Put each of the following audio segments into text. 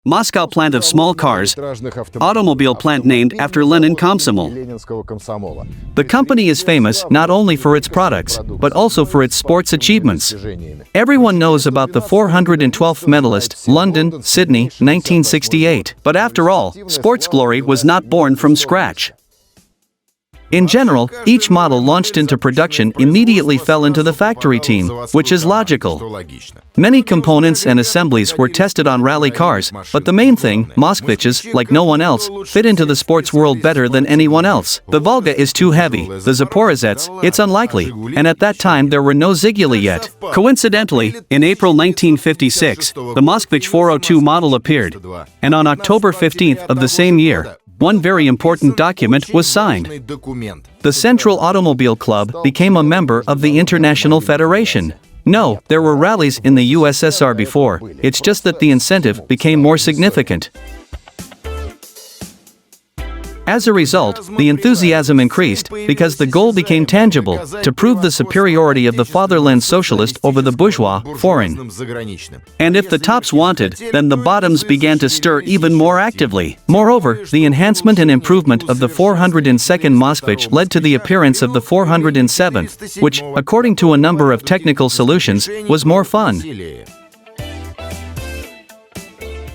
Moscow plant of small cars, automobile plant named after Lenin Komsomol. The company is famous not only for its products, but also for its sports achievements. Everyone knows about the 412th medalist, London, Sydney, 1968. But after all, sports glory was not born from scratch. In general, each model launched into production immediately fell into the factory team, which is logical. Many components and assemblies were tested on rally cars, but the main thing, Moskviches, like no one else, fit into the sports world better than anyone else. The Volga is too heavy, the Zaporozhets, it's unlikely, and at that time there were no Ziguli yet. Coincidentally, in April 1956, the Moskvich 402 model appeared, and on October 15th of the same year, one very important document was signed. The Central Automobile Club became a member of the International Federation. No, there were rallies in the USSR before, it's just that the incentive became more significant. As a result, the enthusiasm increased, because the goal became tangible, to prove the superiority of the fatherland socialist over the bourgeois, foreign. And if the tops wanted, then the bottoms began to stir even more actively. Moreover, the enhancement and improvement of the 402nd Moskvich led to the appearance of the 407th, which, according to a number of technical solutions, was more fun.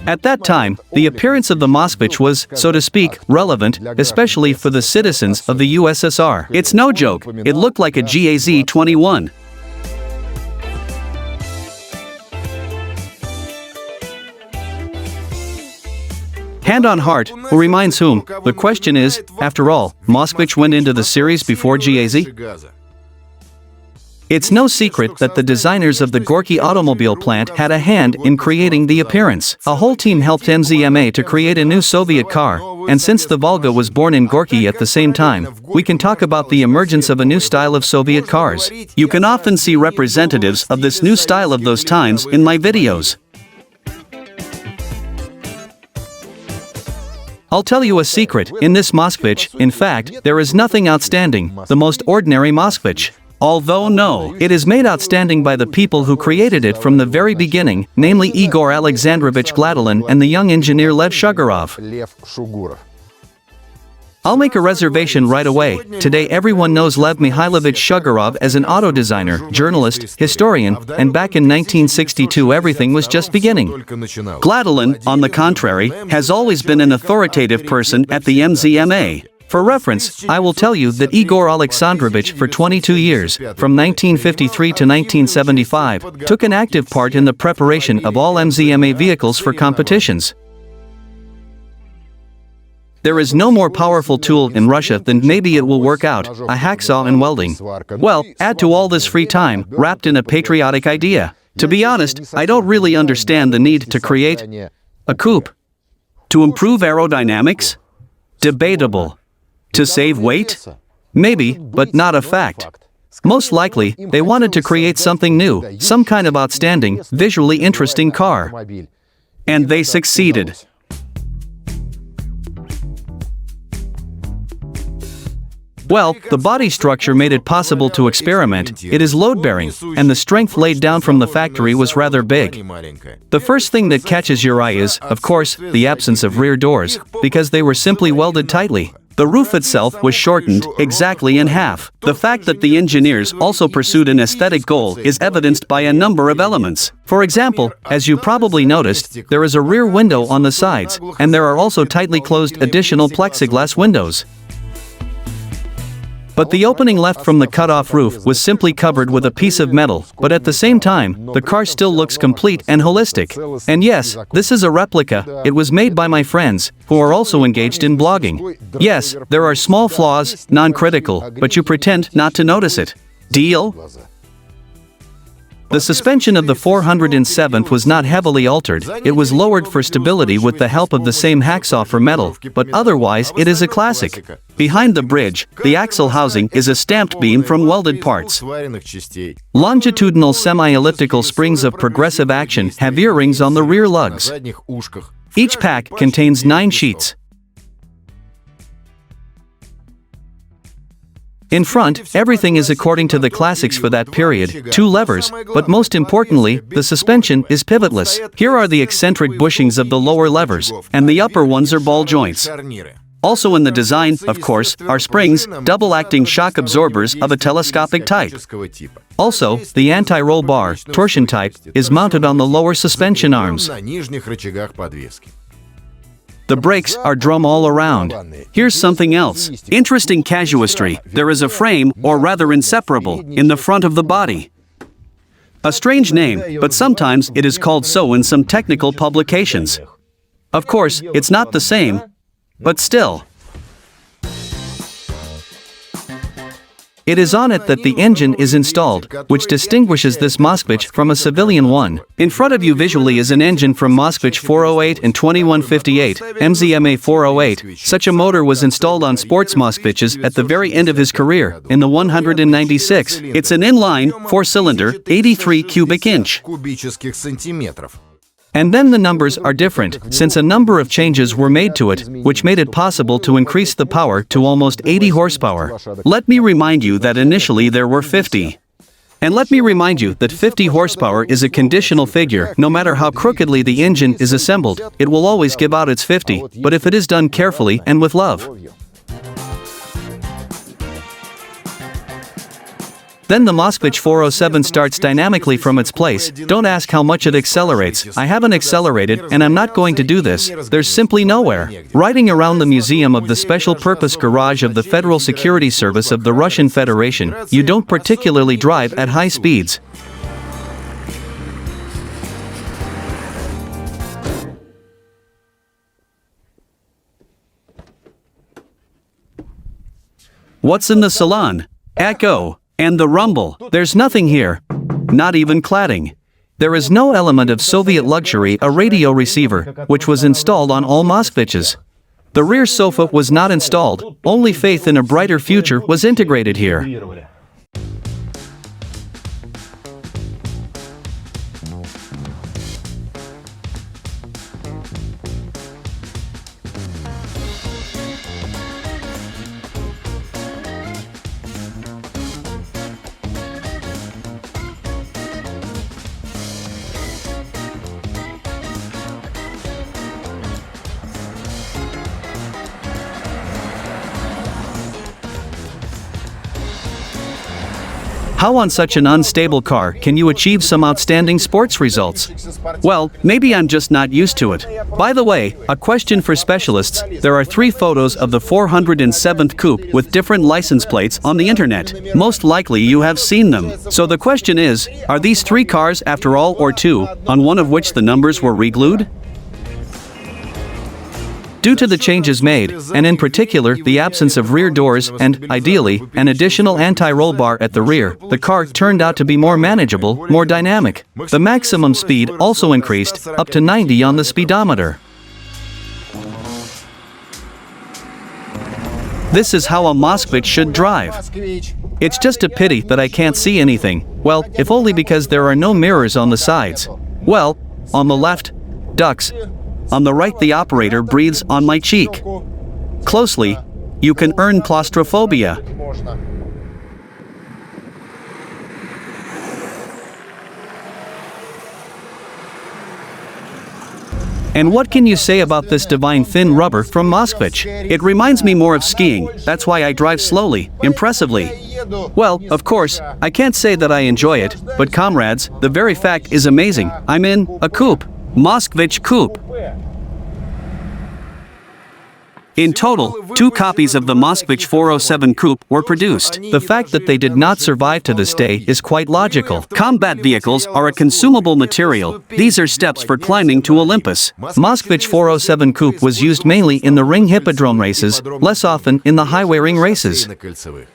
At that time, the appearance of the Moskvich was, so to speak, relevant, especially for the citizens of the USSR. It's no joke, it looked like a GAZ-21. Hand on heart, who reminds whom? The question is, after all, Moskvich went into the series before GAZ? It's no secret that the designers of the Gorky automobile plant had a hand in creating the appearance. A whole team helped MZMA to create a new Soviet car, and since the Volga was born in Gorky at the same time, we can talk about the emergence of a new style of Soviet cars. You can often see representatives of this new style of those times in my videos. I'll tell you a secret, in this Moskvich, in fact, there is nothing outstanding, the most ordinary Moskvich. Although no, it is made outstanding by the people who created it from the very beginning, namely Igor Alexandrovich Gladilin and the young engineer Lev Shugurov. I'll make a reservation right away. Today everyone knows Lev Mikhailovich Shugurov as an auto designer, journalist, historian, and back in 1962 everything was just beginning. Gladilin, on the contrary, has always been an authoritative person at the MZMA. For reference, I will tell you that Igor Alexandrovich for 22 years, from 1953 to 1975, took an active part in the preparation of all MZMA vehicles for competitions. There is no more powerful tool in Russia than maybe it will work out, a hacksaw and welding. Well, add to all this free time, wrapped in a patriotic idea. To be honest, I don't really understand the need to create a coupe. To improve aerodynamics? Debatable. To save weight? Maybe, but not a fact. Most likely, they wanted to create something new, some kind of outstanding, visually interesting car. And they succeeded. Well, the body structure made it possible to experiment, it is load-bearing, and the strength laid down from the factory was rather big. The first thing that catches your eye is, of course, the absence of rear doors, because they were simply welded tightly. The roof itself was shortened exactly in half. The fact that the engineers also pursued an aesthetic goal is evidenced by a number of elements. For example, as you probably noticed, there is a rear window on the sides, and there are also tightly closed additional plexiglass windows. But the opening left from the cut-off roof was simply covered with a piece of metal, but at the same time, the car still looks complete and holistic. And yes, this is a replica, it was made by my friends, who are also engaged in blogging. Yes, there are small flaws, non-critical, but you pretend not to notice it. Deal? The suspension of the 407th was not heavily altered, it was lowered for stability with the help of the same hacksaw for metal, but otherwise it is a classic. Behind the bridge, the axle housing is a stamped beam from welded parts. Longitudinal semi-elliptical springs of progressive action have ear-rings on the rear lugs. Each pack contains 9 sheets. In front, everything is according to the classics for that period, 2 levers, but most importantly, the suspension is pivotless. Here are the eccentric bushings of the lower levers, and the upper ones are ball joints. Also in the design, of course, are springs, double-acting shock absorbers of a telescopic type. Also, the anti-roll bar, torsion type, is mounted on the lower suspension arms. The brakes are drum all around. Here's something else. Interesting casuistry. There is a frame, or rather inseparable, in the front of the body. A strange name, but sometimes it is called so in some technical publications. Of course, it's not the same, but still. It is on it that the engine is installed, which distinguishes this Moskvich from a civilian one. In front of you visually is an engine from Moskvich 408 and 2158, MZMA 408. Such a motor was installed on sports Moskviches at the very end of his career, in the 196. It's an inline, 4-cylinder, 83 cubic inch. And then the numbers are different, since a number of changes were made to it, which made it possible to increase the power to almost 80 horsepower. Let me remind you that initially there were 50. And let me remind you that 50 horsepower is a conditional figure. No matter how crookedly the engine is assembled, it will always give out its 50, but if it is done carefully and with love. Then the Moskvich 407 starts dynamically from its place. Don't ask how much it accelerates. I haven't accelerated, and I'm not going to do this. There's simply nowhere. Riding around the museum of the Special Purpose Garage of the Federal Security Service of the Russian Federation, you don't particularly drive at high speeds. What's in the salon? Echo. And the rumble. There's nothing here. Not even cladding. There is no element of Soviet luxury, a radio receiver, which was installed on all Moskviches. The rear sofa was not installed, only faith in a brighter future was integrated here. How on such an unstable car can you achieve some outstanding sports results? Well, maybe I'm just not used to it. By the way, a question for specialists, there are 3 photos of the 407th Coupe with different license plates on the internet. Most likely you have seen them. So the question is, are these 3 cars after all or 2, on one of which the numbers were reglued? Due to the changes made, and in particular the absence of rear doors and, ideally, an additional anti-roll bar at the rear, the car turned out to be more manageable, more dynamic. The maximum speed also increased, up to 90 on the speedometer. This is how a Moskvich should drive. It's just a pity that I can't see anything. Well, if only because there are no mirrors on the sides. Well, on the left, ducks. On the right, the operator breathes on my cheek. Closely, you can earn claustrophobia. And what can you say about this divine thin rubber from Moskvich? It reminds me more of skiing, that's why I drive slowly, impressively. Well, of course, I can't say that I enjoy it, but comrades, the very fact is amazing. I'm in a coupe. Moskvich Coupe. In total, 2 copies of the Moskvich 407 Coupe were produced. The fact that they did not survive to this day is quite logical. Combat vehicles are a consumable material. These are steps for climbing to Olympus. Moskvich 407 Coupe was used mainly in the ring hippodrome races, less often in the highway ring races.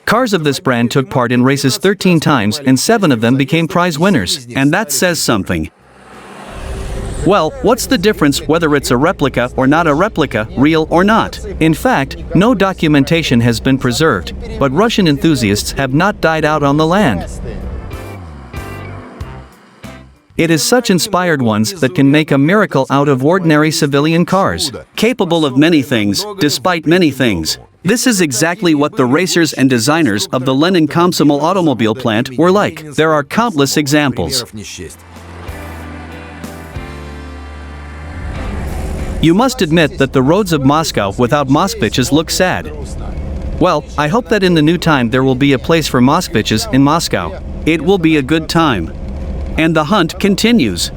Cars of this brand took part in races 13 times and 7 of them became prize winners. And that says something. Well, what's the difference whether it's a replica or not a replica, real or not? In fact, no documentation has been preserved, but Russian enthusiasts have not died out on the land. It is such inspired ones that can make a miracle out of ordinary civilian cars, capable of many things, despite many things. This is exactly what the racers and designers of the Lenin Komsomol automobile plant were like. There are countless examples. You must admit that the roads of Moscow without Moskviches look sad. Well, I hope that in the new time there will be a place for Moskviches in Moscow. It will be a good time. And the hunt continues.